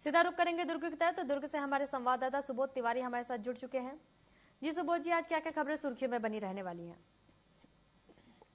सीधा रुख करेंगे दुर्ग की तरफ। तो दुर्ग से हमारे संवाददाता सुबोध तिवारी हमारे साथ जुड़ चुके हैं। जी सुबोध जी, आज क्या क्या खबरें सुर्खियों में बनी रहने वाली हैं?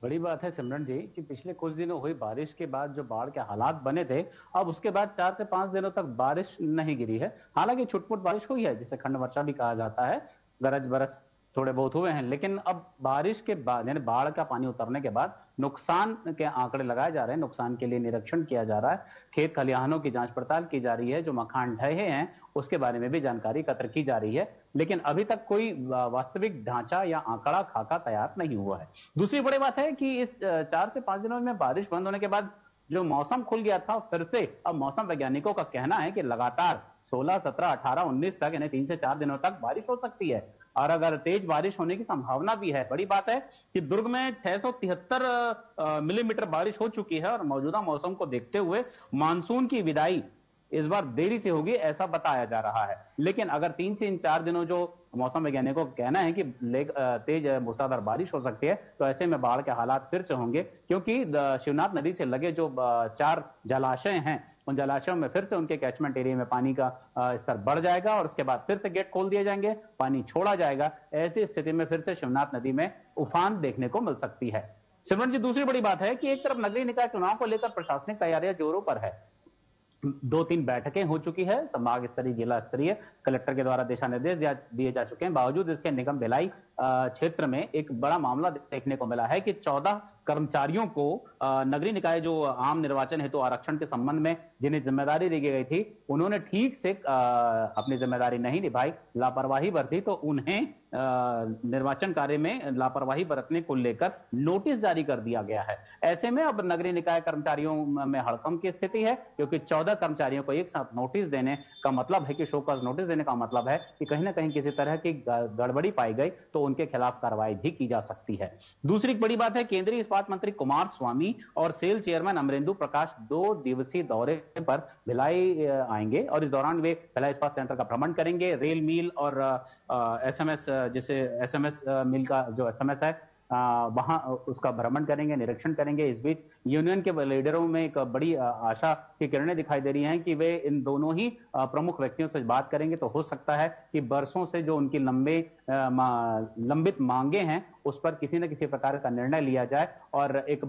बड़ी बात है सिमरन जी कि पिछले कुछ दिनों हुई बारिश के बाद जो बाढ़ के हालात बने थे, अब उसके बाद 4 से 5 दिनों तक बारिश नहीं गिरी है। हालांकि छुटपुट बारिश हुई है, जिसे खंड वर्षा भी कहा जाता है। गरज बरस थोड़े बहुत हुए हैं, लेकिन अब बारिश के बाद यानी बाढ़ का पानी उतरने के बाद नुकसान के आंकड़े लगाए जा रहे हैं। नुकसान के लिए निरीक्षण किया जा रहा है, खेत खलिहानों की जांच पड़ताल की जा रही है, जो मकान ढहे हैं उसके बारे में भी जानकारी एकत्र की जा रही है। लेकिन अभी तक कोई वास्तविक ढांचा या आंकड़ा खाका तैयार नहीं हुआ है। दूसरी बड़ी बात है कि इस 4 से 5 दिनों में बारिश बंद होने के बाद जो मौसम खुल गया था, फिर से अब मौसम वैज्ञानिकों का कहना है कि लगातार 16, 17, 18, 19 तक यानी 3 से 4 दिनों तक बारिश हो सकती है। और अगर तेज बारिश होने की संभावना भी है। बड़ी बात है कि दुर्ग में 673 मिलीमीटर बारिश हो चुकी है और मौजूदा मौसम को देखते हुए मानसून की विदाई इस बार देरी से होगी, ऐसा बताया जा रहा है। लेकिन अगर 3 से 4 दिनों जो मौसम वैज्ञानिकों का कहना है कि तेज मूसलाधार बारिश हो सकती है, तो ऐसे में बाढ़ के हालात फिर से होंगे, क्योंकि शिवनाथ नदी से लगे जो 4 जलाशय हैं, उन जलाशयों में फिर से उनके कैचमेंट एरिया में पानी का स्तर बढ़ जाएगा और उसके बाद फिर से गेट खोल दिए जाएंगे, पानी छोड़ा जाएगा। ऐसी स्थिति में फिर से शिवनाथ नदी में उफान देखने को मिल सकती है। सिमरन जी, दूसरी बड़ी बात है कि एक तरफ नगरीय निकाय चुनाव को लेकर प्रशासनिक तैयारियां जोरों पर है। 2-3 बैठकें हो चुकी है, संभाग स्तरीय, जिला स्तरीय, कलेक्टर के द्वारा दिशा निर्देश दिए जा चुके हैं। बावजूद इसके निगम भिलाई क्षेत्र में एक बड़ा मामला देखने को मिला है कि 14 कर्मचारियों को नगरीय निकाय जो आम निर्वाचन हेतु आरक्षण के संबंध में जिन्हें जिम्मेदारी दी गई थी, उन्होंने ठीक से अपनी जिम्मेदारी नहीं निभाई, लापरवाही बरती, तो उन्हें निर्वाचन कार्य में लापरवाही बरतने को लेकर नोटिस जारी कर दिया गया है। ऐसे में अब नगरीय निकाय कर्मचारियों में हड़कंप की स्थिति है, क्योंकि 14 कर्मचारियों को एक साथ नोटिस देने का मतलब है कि शोकॉज नोटिस देने का मतलब है कि कहीं ना कहीं किसी तरह की गड़बड़ी पाई गई तो उनके खिलाफ कार्रवाई भी की जा सकती है। दूसरी बड़ी बात है, केंद्रीय इस्पात मंत्री कुमार स्वामी और सेल चेयरमैन अमरेंदु प्रकाश 2 दिवसीय दौरे पर भिलाई आएंगे और इस दौरान वे भिलाई इस्पात संयंत्र का भ्रमण करेंगे। रेल मिल और एसएमएस, जैसे एसएमएस मिल का जो एसएमएस है, वहां उसका भ्रमण करेंगे, निरीक्षण करेंगे। इस बीच यूनियन के लीडरों में एक बड़ी आशा की किरणें दिखाई दे रही हैं कि वे इन दोनों ही प्रमुख व्यक्तियों से बात करेंगे, तो हो सकता है कि बरसों से जो उनकी लंबित मांगे हैं उस पर किसी न किसी प्रकार का निर्णय लिया जाए और एक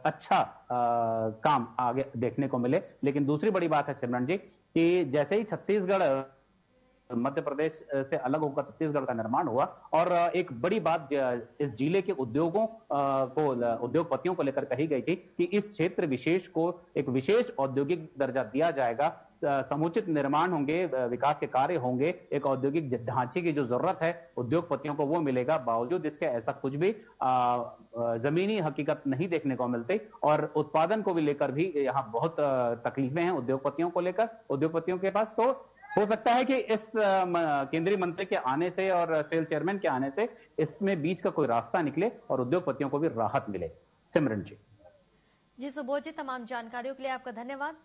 अच्छा काम आगे देखने को मिले। लेकिन दूसरी बड़ी बात है सिमरन जी कि जैसे ही छत्तीसगढ़ मध्य प्रदेश से अलग होकर छत्तीसगढ़ का निर्माण हुआ और एक बड़ी बात इस जिले के उद्योगों को, उद्योगपतियों को लेकर कही गई थी कि इस क्षेत्र विशेष को एक विशेष औद्योगिक दर्जा दिया जाएगा, समुचित निर्माण होंगे, विकास के कार्य होंगे, एक औद्योगिक ढांचे की जो जरूरत है उद्योगपतियों को वो मिलेगा। बावजूद इसके ऐसा कुछ भी जमीनी हकीकत नहीं देखने को मिलती और उत्पादन को भी लेकर भी यहाँ बहुत तकलीफें हैं उद्योगपतियों को लेकर, उद्योगपतियों के पास। तो हो सकता है कि इस केंद्रीय मंत्री के आने से और सेल चेयरमैन के आने से इसमें बीच का कोई रास्ता निकले और उद्योगपतियों को भी राहत मिले। सिमरन जी। जी सुबोध जी, तमाम जानकारियों के लिए आपका धन्यवाद।